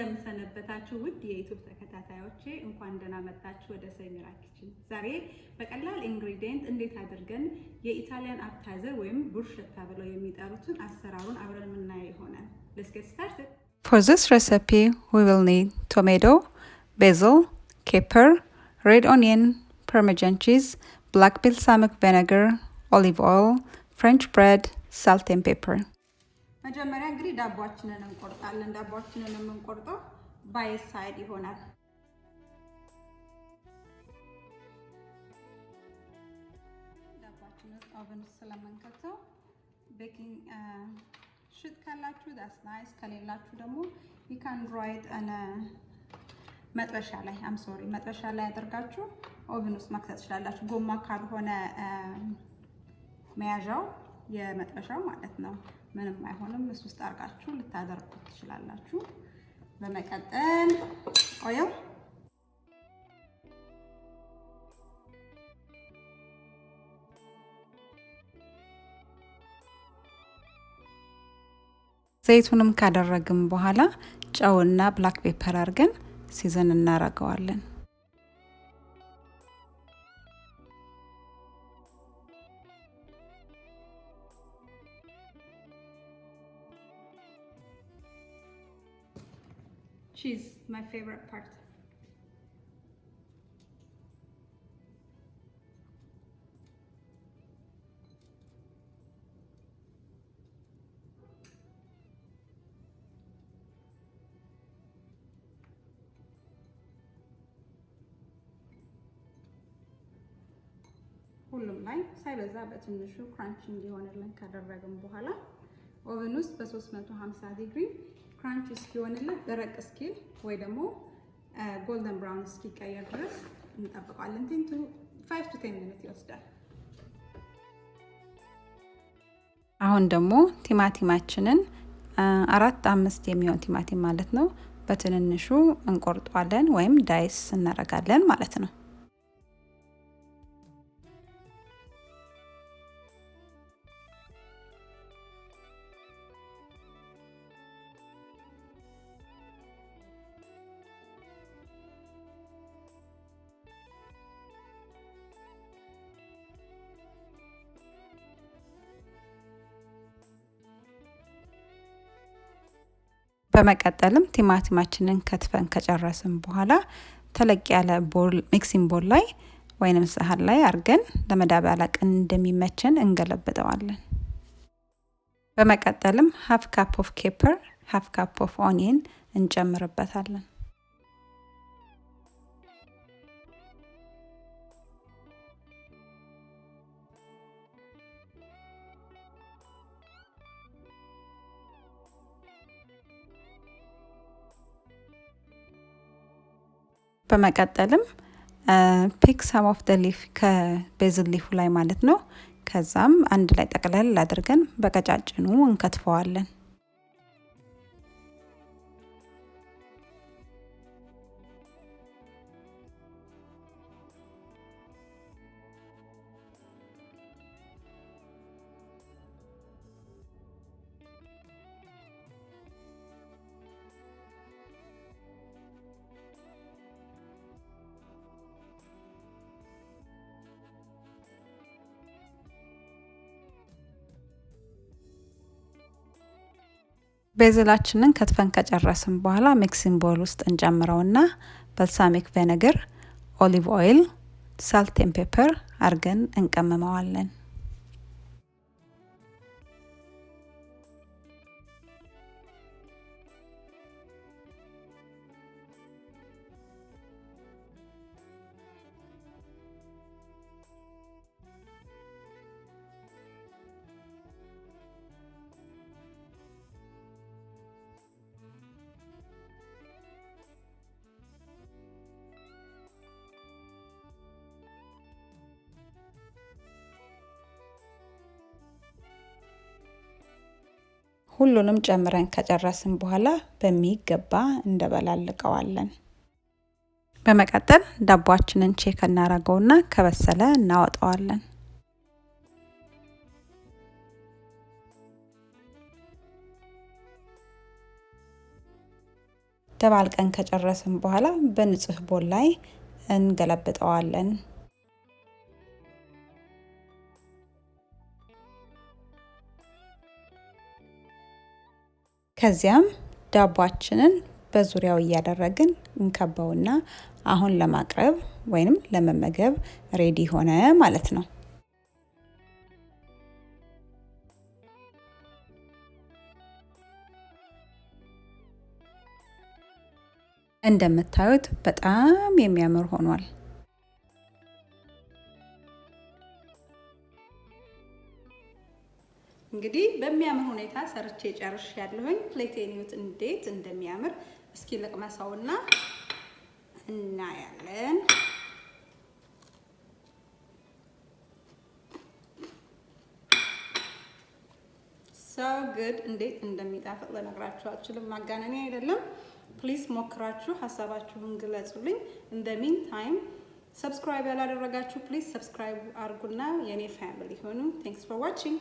እንደምሰነበታችሁ ውድ የዩቲዩብ ተከታታዮቼ እንኳን ደህና መጣችሁ ወደ ሰሚራ ኪችን። ዛሬ በቀላል ኢንግሪዲየንት እንዴት አድርገን የኢታሊያን አፕታይዘር ወይም ብሩሸታ ብለው የሚጠሩትን አሰራሩን አብረን የምናየው ይሆናል። Let's get started. For this recipe, we will need tomato, basil, pepper, red onion, Parmesan cheese, black balsamic vinegar, olive oil, French bread, salt and pepper. መጀመሪያ እንግዲህ ዳቦአችንን እንቆርጣለን። ዳቦአችንን የምንቆርጠው ባይ ሳይድ ይሆናል። ዳቦአችንን ኦቨን ስለምንከተው ቤኪንግ ሽት ካላችሁ that's nice ከሌላችሁ ደግሞ you can dry it on መጥበሻ ላይ መጥበሻ ላይ አድርጋችሁ ኦቨን ውስጥ መክተት ትችላላችሁ። ጎማ ካልሆነ መያዣው የመጥበሻው ማለት ነው ምንም አይሆንም። እሱ ውስጥ አርጋችሁ ልታደርቁት ትችላላችሁ። በመቀጠል ኦይል ዘይቱንም ካደረግን በኋላ ጨውና ብላክ ፔፐር አድርገን ሲዘን እናረጋዋለን። Cheese, my favorite part. ሁሉም ላይ ሳይበዛ በትንሹ ክራንች እንዲሆንልን ካደረግን በኋላ ኦቨን ውስጥ በ350 ዲግሪ ክራንች እስኪሆንልን ደረቅ እስኪል ወይ ደግሞ ጎልደን ብራውን እስኪቀየር ድረስ እንጠብቃለን። 5 to 10 ሚኒት ይወስዳል። አሁን ደግሞ ቲማቲማችንን 4-5 የሚሆን ቲማቲም ማለት ነው በትንንሹ እንቆርጣለን ወይም ዳይስ እናደርጋለን ማለት ነው። በመቀጠልም ቲማቲማችንን ከትፈን ከጨረስን በኋላ ተለቅ ያለ ቦል ሚክሲንግ ቦል ላይ ወይንም ሳህን ላይ አርገን ለመዳበሪያ ቀን እንደሚመቸን እንገለብጠዋለን። በመቀጠልም half cup of pepper, half cup of onion እንጨምርበታለን። በመቀጠልም pick some of the leaf ከቤዝል ሊፉ ላይ ማለት ነው። ከዛም አንድ ላይ ጠቅለል አድርገን በቀጫጭኑ እንከትፈዋለን። ቤዝላችንን ከትፈን ከጨረስን በኋላ ሚክሲንግ ቦል ውስጥ እንጨምረውና ባልሳሚክ ቪኔጋር፣ ኦሊቭ ኦይል፣ ሳልት ኤንድ ፔፐር አርገን እንቀመመዋለን። ሁሉንም ጨምረን ከጨረስን በኋላ በሚገባ እንደበላልቀዋለን። በመቀጠል ዳቦአችንን ቼክ እናደርገውና ከበሰለ እናወጣዋለን። ደባልቀን ከጨረስን በኋላ በንጹህ ቦል ላይ እንገለብጠዋለን። ከዚያም ዳቦአችንን በዙሪያው እያደረግን እንከባውና አሁን ለማቅረብ ወይንም ለመመገብ ሬዲ ሆነ ማለት ነው። እንደምታዩት በጣም የሚያምር ሆኗል። እንግዲህ በሚያምር ሁኔታ ሰርቼ ጨርሻለሁኝ። ፕሌቴን ይዩት እንዴት እንደሚያምር። እስኪ ልቅመሰውና እናያለን። ሶ ጉድ እንዴት እንደሚጣፍጥ ልነግራችሁ አልችልም። ማጋነኔ አይደለም። ፕሊዝ ሞክራችሁ ሀሳባችሁን ግለጹልኝ። ኢን ዘ ሚን ታይም ሰብስክራይብ ያላደረጋችሁ ፕሊዝ ሰብስክራይብ አድርጉና የኔ ፋሚሊ ሆኑ። ቴንክስ ፎር ዋቺንግ